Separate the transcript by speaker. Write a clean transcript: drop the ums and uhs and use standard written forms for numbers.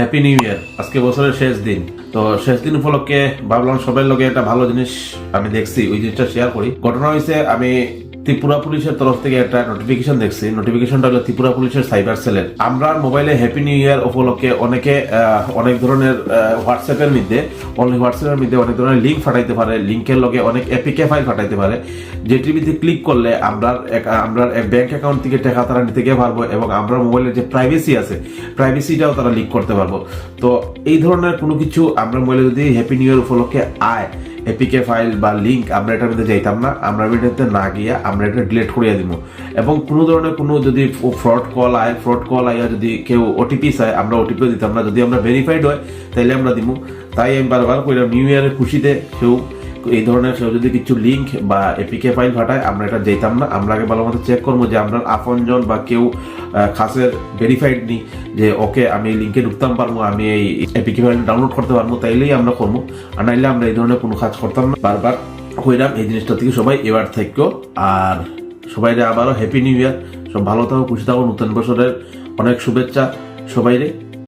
Speaker 1: Happy new year. আজকে বছরের শেষ দিন, তো শেষ দিন উপলক্ষে ভাবলাম সবার লগে একটা ভালো জিনিস আমি দেখছি, ওই জিনিসটা শেয়ার করি। ঘটনা হয়েছে, আমি ত্রিপুরা পুলিশের তরফ থেকে একটা নোটিফিকেশন দেখছি। নোটিফিকেশনটা হলো ত্রিপুরা পুলিশের সাইবার সেলের। আমরা মোবাইলে হ্যাপি নিউ ইয়ার উপলক্ষে অনেকে অনেক ধরনের হোয়াটসঅ্যাপের মধ্যে অনেক ধরনের লিঙ্ক ফাটাইতে পারে, লিঙ্কের লগে অনেক এপিকে ফাইল ফাটাইতে পারে, যেটির মধ্যে ক্লিক করলে আমরা এক ব্যাংক অ্যাকাউন্ট থেকে টাকা তারা নিতে গিয়ে পারবো, এবং আমরা মোবাইলের যে প্রাইভেসি আছে প্রাইভেসিটাও তারা লিক করতে পারবো। তো এই ধরনের কোনো কিছু আমরা মোবাইলে যদি হ্যাপি নিউ ইয়ার উপলক্ষে আয় এপিকে ফাইল বা লিঙ্ক, আমরা এটার মধ্যে যাইতাম না। আমরা এটাতে না গিয়া আমরা এটা ডিলিট করিয়া দিব, এবং কোনো ধরনের কোনো যদি ফ্রড কল আইয়া যদি কেউ ওটিপি চায়, আমরা ওটিপিও দিতাম না। যদি আমরা ভেরিফাইড হয় তাইলে আমরা দিব। তাই আমি বারবার কইলাম, নিউ ইয়ারের খুশিতে কেউ এই ধরনের কেউ যদি কিছু লিঙ্ক বা এপিকে ফাইল ফাটায়, আমরা এটা যেতাম না। আমরা আগে ভালো মতো চেক করবো যে আমরা আপনজন বা কেউ খাসের ভেরিফাইড নি, যে ওকে আমি এই লিঙ্কে ঢুকতাম পারবো, আমি এই এপিকে ফাইল ডাউনলোড করতে পারবো, তাইলেই আমরা করবো। আর নাইলে আমরা এই ধরনের কোনো কাজ করতাম না। বারবার কইলাম এই জিনিসটা থেকে সবাই এবার থেকেও। আর সবাই আবারও হ্যাপি নিউ ইয়ার। সব ভালো থাকো, খুশি থাকো। নতুন বছরের অনেক শুভেচ্ছা সবাইরে।